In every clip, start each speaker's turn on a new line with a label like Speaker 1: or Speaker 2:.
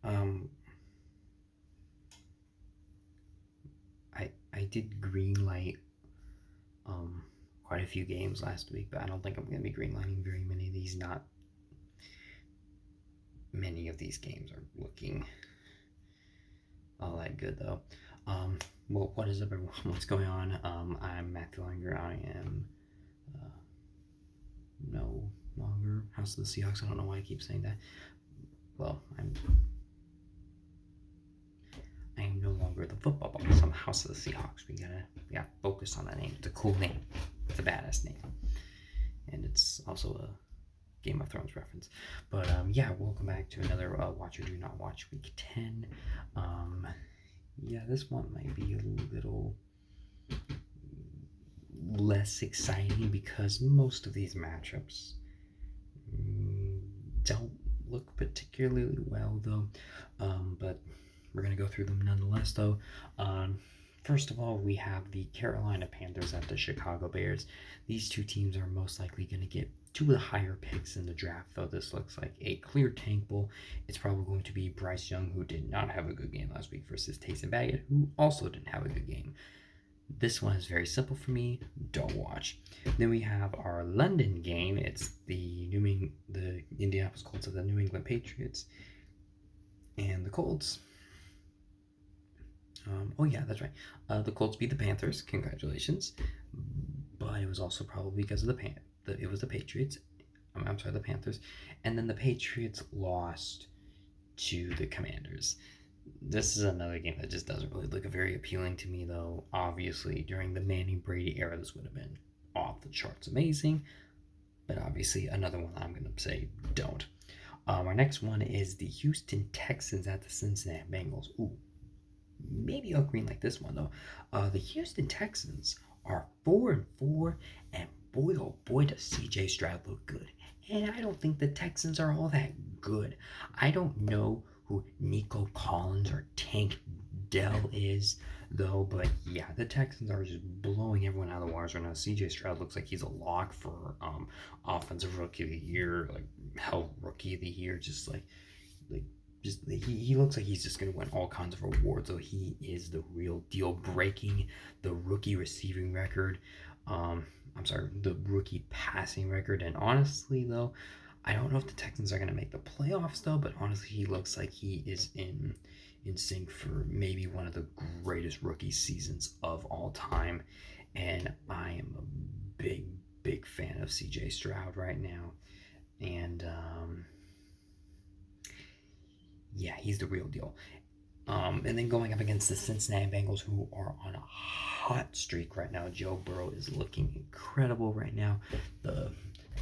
Speaker 1: Um, I did green light um quite a few games last week, but I don't think I'm gonna be greenlighting very many of these. Not many of these games are looking all that good though. Um, well, what is up, everyone? What's going on? I'm Matthew Langer. I am uh, no longer House of the Seahawks. I don't know why I keep saying that. Well, I am no longer the football boss. I'm House of the Seahawks. We gotta focus on that name. It's a cool name. It's a badass name, and it's also a Game of Thrones reference. But yeah, welcome back to another Watch or Do Not Watch Week 10. Um, yeah, this one might be a little less exciting because most of these matchups don't look particularly well, though. But we're going to go through them nonetheless, though. First of all, we have the Carolina Panthers at the Chicago Bears. These two teams are most likely going to get two of the higher picks in the draft, though this looks like a clear tank bowl. It's probably going to be Bryce Young, who did not have a good game last week, versus Taysom Baggett, who also didn't have a good game. This one is very simple for me. Don't watch. Then we have our London game. It's the Indianapolis Colts of the New England Patriots, and the Colts. Oh yeah, that's right. The Colts beat the Panthers. Congratulations. But it was also probably because of it was the Patriots. I'm sorry, the Panthers, and then the Patriots lost to the Commanders. This is another game that just doesn't really look very appealing to me, though. Obviously, during the Manning Brady era, this would have been off the charts amazing. But obviously, another one I'm going to say don't. Our next one is the Houston Texans at the Cincinnati Bengals. Ooh, maybe I'll green like this one though. The Houston Texans are 4-4, and boy oh boy does C.J. Stroud look good. And I don't think the Texans are all that good. I don't know who Nico Collins or Tank Dell is though, but yeah, the Texans are just blowing everyone out of the water right now. C.J. Stroud looks like he's a lock for offensive rookie of the year, like hell rookie of the year, like just he looks like he's just going to win all kinds of awards. So he is the real deal, breaking the rookie receiving record. I'm sorry, the rookie passing record. And honestly, though, I don't know if the Texans are going to make the playoffs, though. But honestly, he looks like he is in sync for maybe one of the greatest rookie seasons of all time. And I am a big fan of C.J. Stroud right now. And yeah, he's the real deal. And then going up against the Cincinnati Bengals, who are on a hot streak right now. Joe Burrow is looking incredible right now. The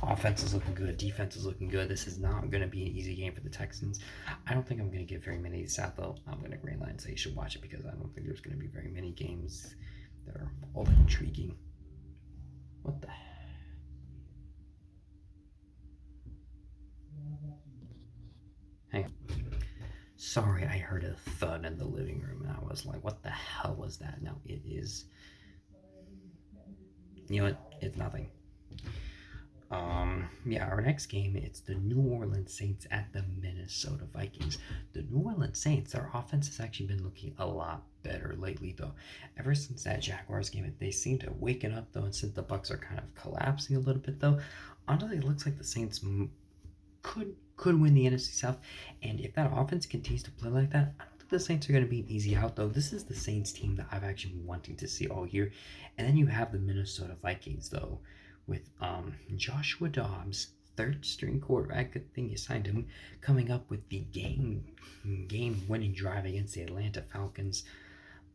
Speaker 1: offense is looking good. Defense is looking good. This is not going to be an easy game for the Texans. I don't think I'm going to get very many of these out, though. I'm going to green line and say you should watch it because I don't think there's going to be very many games that are all that intriguing. What the heck? Hang on. Sorry, I heard a thud in the living room and I was like, what the hell was that? No, it is. You know what? It's nothing. Yeah, our next game, it's the New Orleans Saints at the Minnesota Vikings. The New Orleans Saints, their offense has actually been looking a lot better lately, though. Ever since that Jaguars game, they seem to waken up, though, and since the Bucks are kind of collapsing a little bit, though, honestly, it looks like the Saints could win the NFC South. And if that offense continues to play like that, I don't think the Saints are going to be an easy out, though. This is the Saints team that I've actually been wanting to see all year. And then you have the Minnesota Vikings, though, with Joshua Dobbs, third string quarterback. Good thing you signed him. Coming up with the game winning drive against the Atlanta Falcons.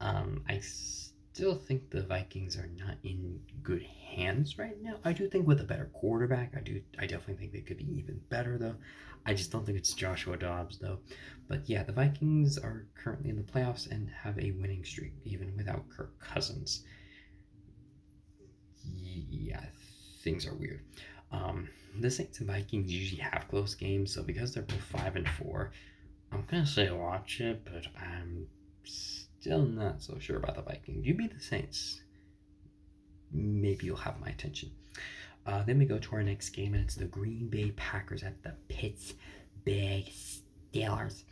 Speaker 1: I still think the Vikings are not in good hands right now. I do think with a better quarterback, I definitely think they could be even better though. I just don't think it's Joshua Dobbs though. But yeah, the Vikings are currently in the playoffs and have a winning streak even without Kirk Cousins. Yeah, things are weird. The Saints and Vikings usually have close games, so because they're both 5-4, I'm gonna say watch it, but I'm still not so sure about the Vikings. You beat the Saints, maybe you'll have my attention. Then we go to our next game, and it's the Green Bay Packers at the Pittsburgh Steelers.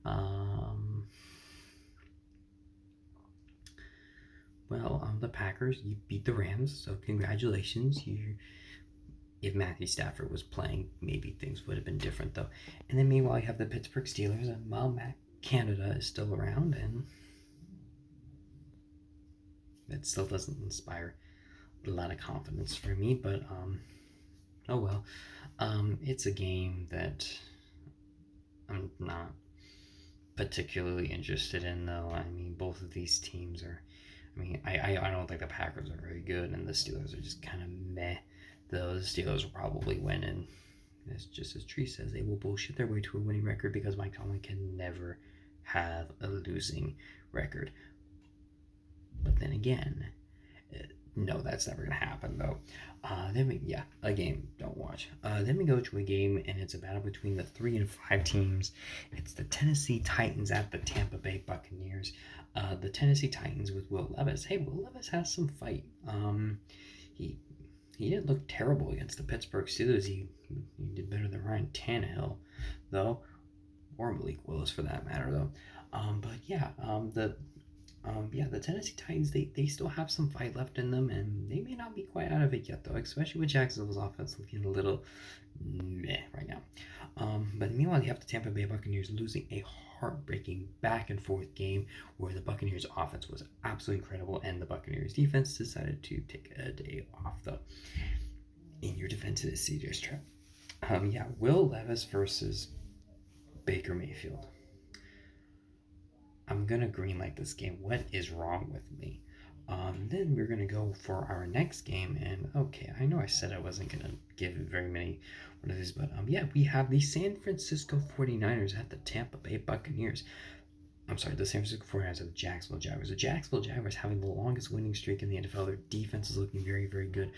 Speaker 1: Um, the Packers, you beat the Rams, so congratulations. If Matthew Stafford was playing, maybe things would have been different though. And then meanwhile, you have the Pittsburgh Steelers, and Matt Canada is still around, and it still doesn't inspire a lot of confidence for me. But oh well. It's a game that I'm not particularly interested in, though. I mean, both of these teams are. I mean, I don't think the Packers are very good, and the Steelers are just kind of meh. Though the Steelers will probably win, and it's just as Tree says, they will bullshit their way to a winning record because Mike Tomlin can never have a losing record. But then again, no, that's never gonna happen though. A game. Don't watch. Then we go to a game, and it's a battle between the 3 and 5 teams. It's the Tennessee Titans at the Tampa Bay Buccaneers. The Tennessee Titans with Will Levis. Hey, Will Levis has some fight. He he didn't look terrible against the Pittsburgh Steelers. He did better than Ryan Tannehill, though, or Malik Willis for that matter, though. But yeah, the Tennessee Titans, they still have some fight left in them, and they may not be quite out of it yet, though, especially with Jacksonville's offense looking a little meh right now. But meanwhile, you have the Tampa Bay Buccaneers losing a heartbreaking back and forth game where the Buccaneers offense was absolutely incredible, and the Buccaneers defense decided to take a day off, though. In your defense, it is CJ Stroud. Will Levis versus Baker Mayfield. I'm gonna greenlight this game. What is wrong with me? Then we're gonna go for our next game, and okay, I know I said I wasn't gonna give very many one of these, but we have the San Francisco 49ers at the Tampa Bay Buccaneers. I'm sorry, the San Francisco 49ers at the Jacksonville Jaguars. The Jacksonville Jaguars having the longest winning streak in the NFL. Their defense is looking very, very good.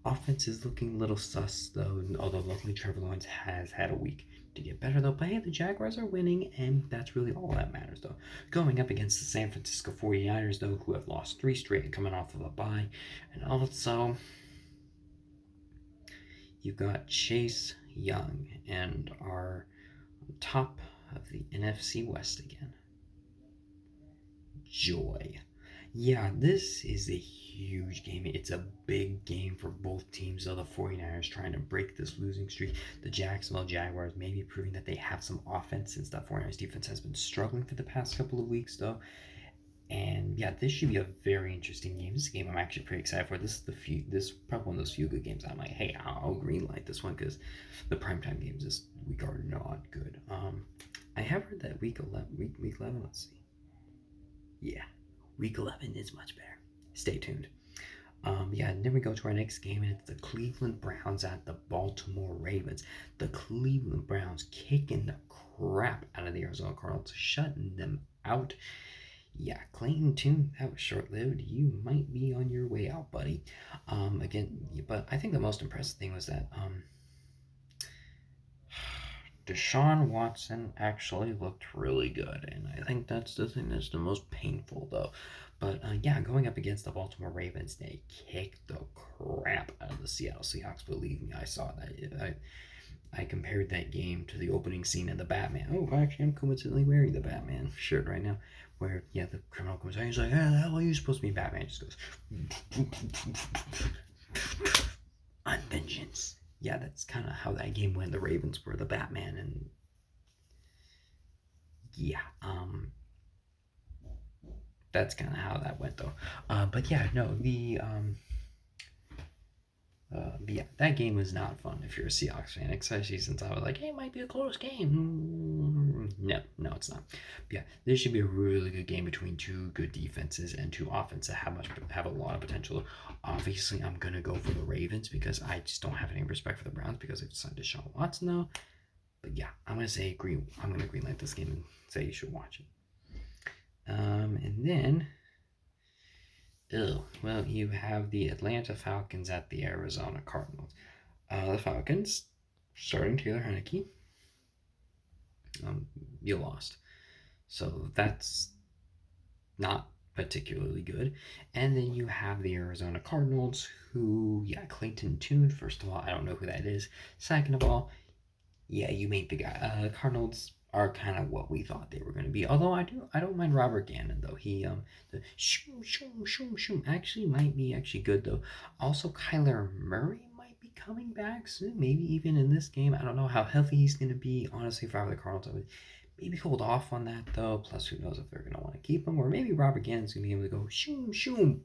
Speaker 1: Offense is looking a little sus, though, although luckily Trevor Lawrence has had a week to get better, though. But hey, the Jaguars are winning, and that's really all that matters, though. Going up against the San Francisco 49ers, though, who have lost 3 straight and coming off of a bye. And also, you've got Chase Young and our top of the NFC West again. Joy. Yeah, this is a huge game. It's a big game for both teams, though. The 49ers trying to break this losing streak. The Jacksonville Jaguars maybe proving that they have some offense since the 49ers defense has been struggling for the past couple of weeks, though. And yeah, this should be a very interesting game. This is a game I'm actually pretty excited for. This is probably one of those few good games I'm like, hey, I'll greenlight this one because the primetime games this week are not good. I have heard that week 11. Let's see. Yeah, Week 11 is much better. Stay tuned. And then we go to our next game, and it's the Cleveland Browns at the Baltimore Ravens. The Cleveland Browns kicking the crap out of the Arizona Cardinals, shutting them out. Yeah, Clayton Tune, that was short-lived. You might be on your way out, buddy. But I think the most impressive thing was that Deshaun Watson actually looked really good, and I think that's the thing that's the most painful, though. But going up against the Baltimore Ravens, they kicked the crap out of the Seattle Seahawks. Believe me, I saw that. I compared that game to the opening scene in The Batman. Oh, actually, I'm coincidentally wearing the Batman shirt right now. Where, the criminal comes out, he's like, how the hell are you supposed to be Batman? He just goes, I'm vengeance. Yeah, that's kind of how that game went. The Ravens were the Batman, and yeah, that's kind of how that went, though. That game was not fun if you're a Seahawks fan, especially since I was like, hey, it might be a close game. No, it's not. But yeah, this should be a really good game between two good defenses and two offenses that have a lot of potential. Obviously, I'm gonna go for the Ravens because I just don't have any respect for the Browns because they've signed Deshaun Watson though. But yeah, I'm gonna greenlight this game and say you should watch it. And then you have the Atlanta Falcons at the Arizona Cardinals. The Falcons, starting Taylor Heinicke, you lost. So that's not particularly good. And then you have the Arizona Cardinals, who, Clayton Tune, first of all, I don't know who that is. Second of all, you made the guy. Cardinals are kind of what we thought they were going to be. Although I don't mind Robert Gannon though. He the shoom shoom shoom shoom actually might be actually good though. Also Kyler Murray might be coming back soon. Maybe even in this game. I don't know how healthy he's going to be. Honestly, if I were the Cardinals, I would maybe hold off on that though. Plus, who knows if they're going to want to keep him, or maybe Robert Gannon's going to be able to go shoom shoom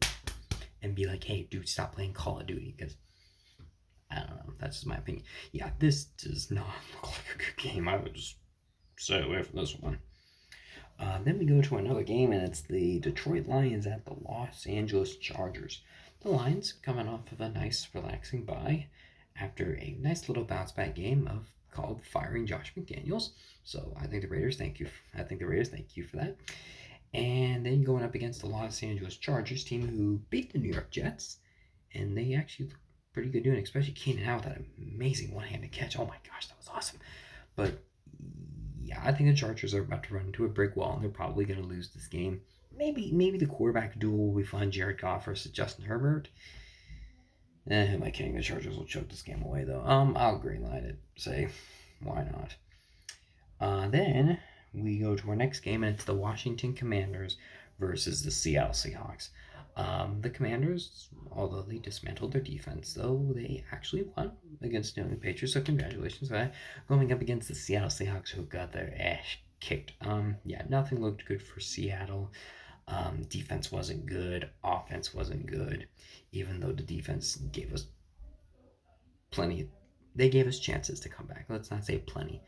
Speaker 1: and be like, hey, dude, stop playing Call of Duty because I don't know. That's just my opinion. Yeah, this does not look like a good game. I would just stay away from this one. Then we go to another game, and it's the Detroit Lions at the Los Angeles Chargers. The Lions coming off of a nice, relaxing bye after a nice little bounce back game of called firing Josh McDaniels. So I think the Raiders thank you. I think the Raiders thank you for that. And then going up against the Los Angeles Chargers team who beat the New York Jets, and they actually look pretty good doing it, especially Keenan out with that amazing one-handed catch. Oh my gosh, that was awesome. But yeah, I think the Chargers are about to run into a brick wall, and they're probably going to lose this game. Maybe the quarterback duel will be fun. Jared Goff versus Justin Herbert. Who am I kidding? The Chargers will choke this game away, though. I'll greenlight it. Say, why not? Then we go to our next game, and it's the Washington Commanders versus the Seattle Seahawks. The Commanders, although they dismantled their defense, though they actually won against the New England Patriots. So congratulations for that. Going up against the Seattle Seahawks, who got their ass kicked. Yeah, nothing looked good for Seattle. Defense wasn't good. Offense wasn't good. Even though the defense gave us plenty, they gave us chances to come back. Let's not say plenty.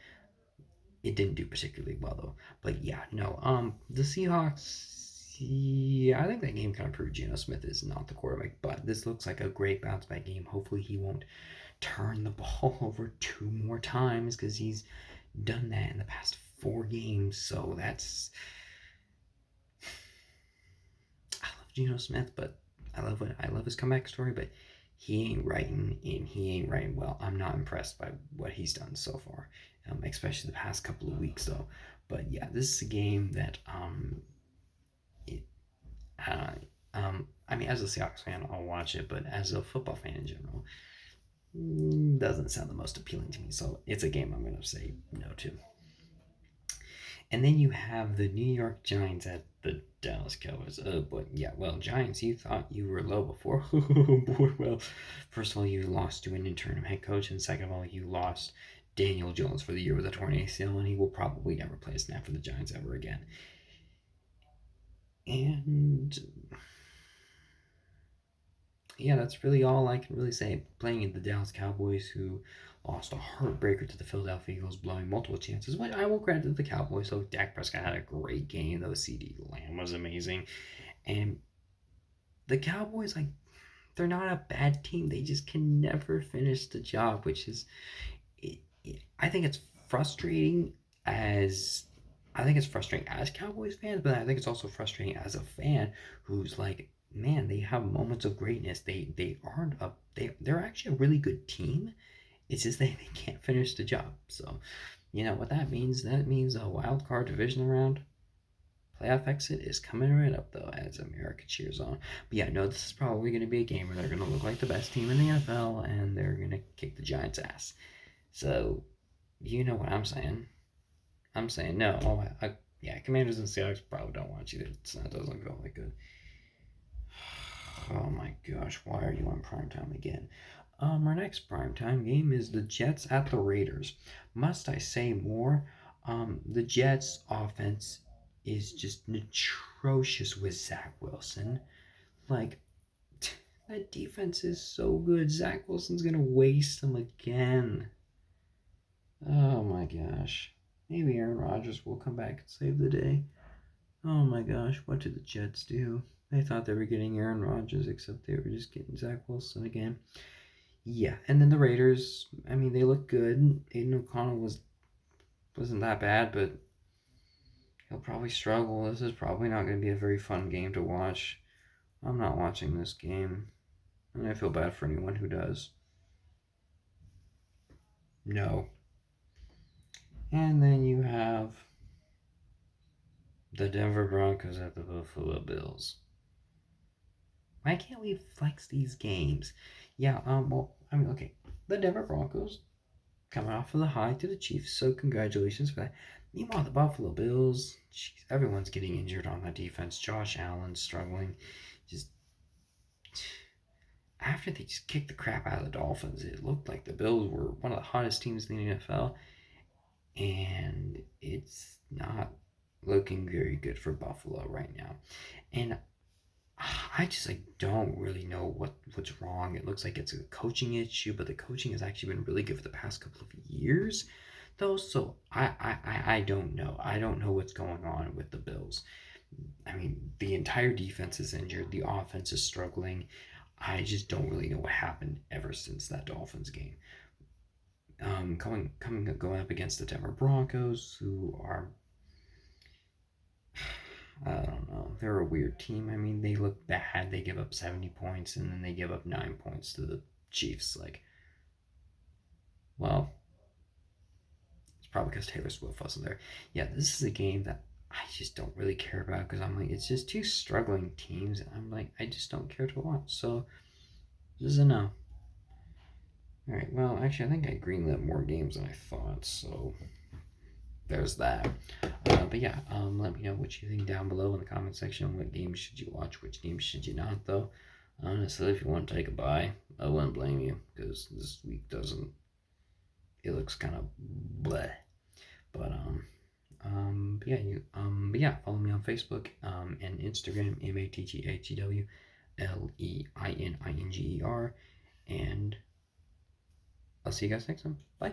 Speaker 1: It didn't do particularly well though. But yeah, no. The Seahawks. Yeah, I think that game kind of proved Geno Smith is not the quarterback, but this looks like a great bounce back game. Hopefully, he won't turn the ball over 2 more times because he's done that in the past 4 games. So that's I love Geno Smith, but I love his comeback story, but he ain't writing and he ain't writing well. I'm not impressed by what he's done so far, especially the past couple of weeks though. But yeah, this is a game that it, uh, I mean, as a Seahawks fan, I'll watch it, but as a football fan in general, doesn't sound the most appealing to me. So it's a game I'm gonna say no to. And then you have the New York Giants at the Dallas Cowboys. Oh boy, yeah. Well, Giants, you thought you were low before. Oh boy. Well, first of all, you lost to an interim head coach, and second of all, you lost Daniel Jones for the year with a torn ACL, and he will probably never play a snap for the Giants ever again. And yeah, that's really all I can really say. Playing the Dallas Cowboys, who lost a heartbreaker to the Philadelphia Eagles, blowing multiple chances, which I will credit the Cowboys. So Dak Prescott had a great game, though. CeeDee Lamb was amazing. And the Cowboys, like, they're not a bad team. They just can never finish the job, which is, I think it's frustrating as Cowboys fans, but I think it's also frustrating as a fan who's like, man, they have moments of greatness. They aren't a they're actually a really good team. It's just they can't finish the job. So, you know what that means? That means a wild card division round playoff exit is coming right up though as America cheers on. But yeah, no, this is probably going to be a game where they're going to look like the best team in the NFL and they're going to kick the Giants' ass. So, you know what I'm saying? I'm saying no. Yeah, Commanders and Seahawks probably don't want you. It doesn't go like good. Oh my gosh, why are you on primetime again? Our next primetime game is the Jets at the Raiders. Must I say more? The Jets offense is just atrocious with Zach Wilson. Like, that defense is so good. Zach Wilson's gonna waste them again. Oh my gosh. Maybe Aaron Rodgers will come back and save the day. Oh my gosh, what did the Jets do? They thought they were getting Aaron Rodgers, except they were just getting Zach Wilson again. Yeah, and then the Raiders, I mean, they look good. Aiden O'Connell wasn't that bad, but he'll probably struggle. This is probably not going to be a very fun game to watch. I'm not watching this game, and I feel bad for anyone who does. No. And then you have the Denver Broncos at the Buffalo Bills. Why can't we flex these games? Yeah, well, I mean, okay. The Denver Broncos, coming off of the high to the Chiefs, so congratulations for that. Meanwhile, the Buffalo Bills, jeez, everyone's getting injured on that defense. Josh Allen's struggling. Just after they just kicked the crap out of the Dolphins, it looked like the Bills were one of the hottest teams in the NFL, and it's not looking very good for Buffalo right now. And I just don't really know what's wrong. It looks like it's a coaching issue, but the coaching has actually been really good for the past couple of years, though. So I don't know. I don't know what's going on with the Bills. I mean, the entire defense is injured. The offense is struggling. I just don't really know what happened ever since that Dolphins game. Going up against the Denver Broncos, who are, I don't know, they're a weird team. I mean, they look bad. They give up 70 points and then they give up 9 points to the Chiefs. Like, well, it's probably because Taylor Swift wasn't there. Yeah, this is a game that I just don't really care about because I'm like, it's just two struggling teams, and I'm like, I just don't care to watch. So this is a no. All right. Well, actually, I think I greenlit more games than I thought. So there's that. But yeah, let me know what you think down below in the comment section. What games should you watch? Which games should you not? Though, honestly, if you want to take a bye, I wouldn't blame you because this week doesn't. It looks kind of bleh. But but yeah, follow me on Facebook and Instagram, MATGHEWLEININGER, and I'll see you guys next time. Bye.